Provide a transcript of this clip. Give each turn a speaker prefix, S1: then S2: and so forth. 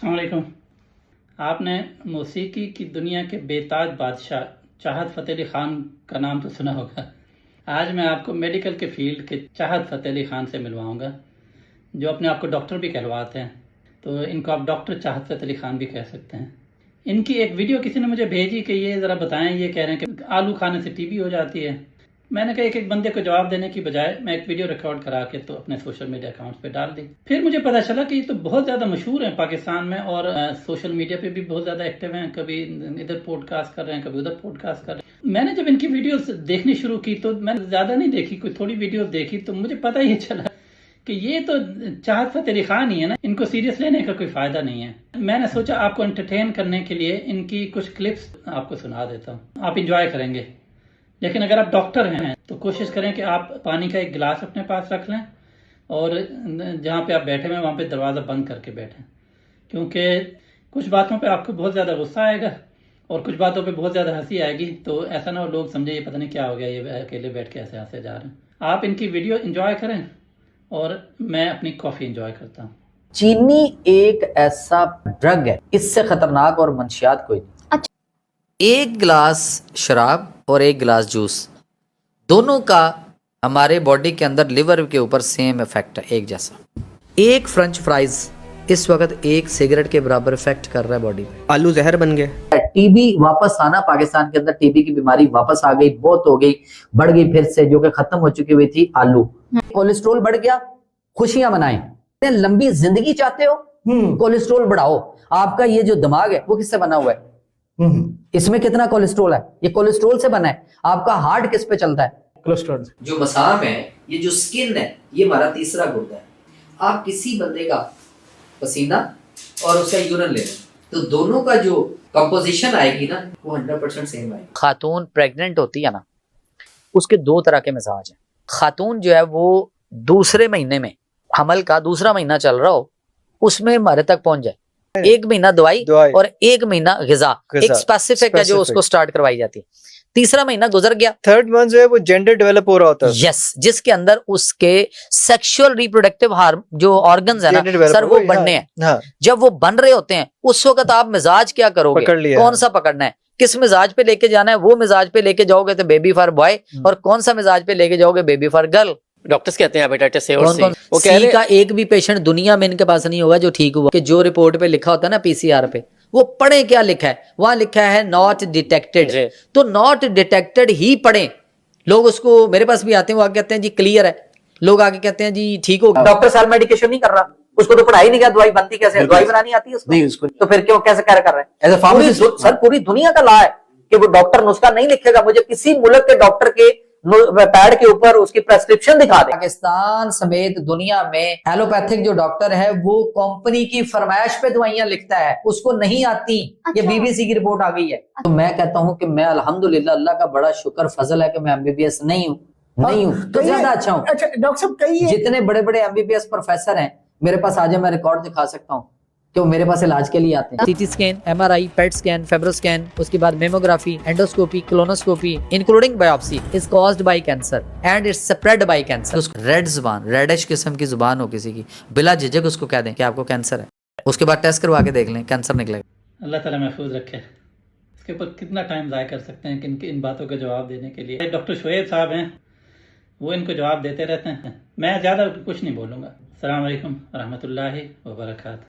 S1: अस्सलाम वालेकुम। आपने मौसीकी की दुनिया के बेताज बादशाह चाहत फ़तेह अली ख़ान का नाम तो सुना होगा। आज मैं आपको मेडिकल के फील्ड के चाहत फ़तेह अली ख़ान से मिलवाऊंगा, जो अपने आप को डॉक्टर भी कहलवाते हैं, तो इनको आप डॉक्टर चाहत फ़तेह अली ख़ान भी कह सकते हैं। इनकी एक वीडियो किसी ने मुझे भेजी कि ये ज़रा बताएं, ये कह रहे हैं कि आलू खाने से टीबी हो जाती है। मैंने कहा एक बंदे को जवाब देने की बजाय मैं एक वीडियो रिकॉर्ड करा के तो अपने सोशल मीडिया अकाउंट्स पे डाल दी। फिर मुझे पता चला कि ये तो बहुत ज़्यादा मशहूर हैं पाकिस्तान में और सोशल मीडिया पे भी बहुत ज़्यादा एक्टिव हैं। कभी इधर पॉडकास्ट कर रहे हैं, कभी उधर पॉडकास्ट कर रहे हैं। मैंने जब इनकी वीडियोस देखनी शुरू की तो मैंने ज़्यादा नहीं देखी, कोई थोड़ी वीडियोस देखी तो मुझे पता ही चला कि ये तो चाहत फ़तेह अली ख़ान ही है ना, इनको सीरियस लेने का कोई फ़ायदा नहीं है। मैंने सोचा आपको एंटरटेन करने के लिए इनकी कुछ क्लिप्स आपको सुना देता हूँ, आप इंजॉय करेंगे। लेकिन अगर आप डॉक्टर हैं तो कोशिश करें कि आप पानी का एक गिलास अपने पास रख लें और जहाँ पे आप बैठे हुए वहाँ पे दरवाज़ा बंद करके बैठें, क्योंकि कुछ बातों पे आपको बहुत ज़्यादा गुस्सा आएगा और कुछ बातों पे बहुत ज़्यादा हंसी आएगी। तो ऐसा ना हो लोग समझे ये पता नहीं क्या हो गया, ये अकेले बैठ के ऐसे हंसे जा रहे हैं। आप इनकी वीडियो इंजॉय करें और मैं अपनी कॉफ़ी इंजॉय करता हूँ।
S2: चीनी एक ऐसा ड्रग है, इससे खतरनाक और मंशियात कोई नहीं। एक गिलास शराब और एक गिलास जूस, दोनों का हमारे बॉडी के अंदर लिवर के ऊपर सेम इफेक्ट है, एक जैसा। एक फ्रेंच फ्राइज इस वक्त एक सिगरेट के बराबर इफेक्ट कर रहा है बॉडी पे।
S3: आलू जहर बन गए।
S2: टीबी वापस आना, पाकिस्तान के अंदर टीबी की बीमारी वापस आ गई, बहुत हो गई, बढ़ गई फिर से, जो कि खत्म हो चुकी हुई थी आलू। कोलेस्ट्रोल बढ़ गया, खुशियां मनाएं। लंबी जिंदगी चाहते हो, कोलेस्ट्रोल बढ़ाओ। आपका ये जो दिमाग है वो किससे बना हुआ है? इसमें कितना कोलेस्ट्रोल है? ये कोलेस्ट्रोल से बना है। आपका हार्ट किस पे चलता है?
S3: कोलेस्ट्रॉल।
S2: जो मसाम है, ये जो स्किन है, ये हमारा तीसरा गुर्दा है। आप किसी बंदे का पसीना और उसका यूरिन ले लें तो दोनों का जो कंपोजिशन आएगी ना, वो 100% सेम आएगी। खातून प्रेग्नेंट होती है ना, उसके दो तरह के मिजाज हैं। खातून जो है वो दूसरे महीने में, हमल का दूसरा महीना चल रहा हो, उसमें हमारे तक पहुंच जाए। एक महीना दवाई और एक महीना ग़िज़ा, एक स्पेसिफिक है जो उसको स्टार्ट करवाई जाती है। तीसरा महीना गुजर गया,
S3: थर्ड मंथ जो है वो जेंडर डेवलप हो रहा होता है।
S2: यस, जिसके अंदर उसके सेक्सुअल रिप्रोडक्टिव जो ऑर्गन्स है ना सर, वो बनने हैं। जब वो बन रहे होते हैं उस वक्त आप मिजाज क्या करोगे? कौन सा पकड़ना है, किस मिजाज पे लेके जाना है? वो मिजाज पे लेके जाओगे तो बेबी फॉर बॉय, और कौन सा मिजाज पे लेके जाओगे? Baby for girl.
S4: डॉक्टर्स कहते हैं हेपेटाइटिस ए और सी।
S2: वो कह रहे हैं का एक भी पेशेंट दुनिया में इनके पास नहीं होगा जो ठीक हुआ। कि जो रिपोर्ट पे लिखा होता है ना पीसीआर पे, वो पढ़े क्या लिखा है? वहां लिखा है नॉट डिटेक्टेड, तो नॉट डिटेक्टेड ही पढ़े। लोग उसको, मेरे पास भी आते हैं, वो आगे कहते हैं जी क्लियर है, लोग आगे कहते हैं जी ठीक हो। डॉक्टर साहब मेडिकेशन नहीं कर रहा, उसको तो पढ़ाई नहीं किया, दवाई बनती कैसे है? दवाई बनानी आती है उसको? नहीं, उसको तो फिर क्यों कैसे कर रहे हैं? एज ए फार्मासिस्ट सर, पूरी दुनिया का लॉ है कि वो डॉक्टर नुस्खा नहीं लिखेगा। मुझे किसी मुल्क के डॉक्टर के पैड के ऊपर उसकी प्रेस्क्रिप्शन दिखा दे। पाकिस्तान समेत दुनिया में एलोपैथिक जो डॉक्टर है वो कंपनी की फरमाइश पे दवाइयां लिखता है, उसको नहीं आती। ये बीबीसी की रिपोर्ट आ गई है। तो मैं कहता हूं कि मैं अल्हम्दुलिल्लाह, अल्लाह का बड़ा शुक्र फजल है कि मैं एमबीबीएस नहीं हूं तो ज्यादा अच्छा हूं।
S5: अच्छा डॉक्टर साहब, कई
S2: जितने बड़े बड़े एमबीबीएस प्रोफेसर हैं मेरे पास आ जाए, मैं रिकॉर्ड दिखा सकता हूं कि वो मेरे पास इलाज के लिए आते हैं। CT scan, MRI, PET scan, fibro scan, उसके बाद mammography, endoscopy, colonoscopy, including biopsy is caused by cancer and its spread by cancer. Red जुबान, रेडिश किस्म की जुबान हो किसी की, बिला झिझक उसको कह दें कि आपको कैंसर है, उसके बाद टेस्ट करवा के देख लें, कैंसर निकलेगा।
S1: अल्लाह ताला महफूज रखे। इसके ऊपर कितना टाइम ज़ाया कर सकते हैं कि इन बातों का जवाब देने के लिए। डॉक्टर शुएब साहब हैं, वो इनको जवाब देते रहते हैं, मैं ज़्यादा कुछ नहीं बोलूँगा। अस्सलाम वालेकुम रहमतुल्लाहि व बरकातहू।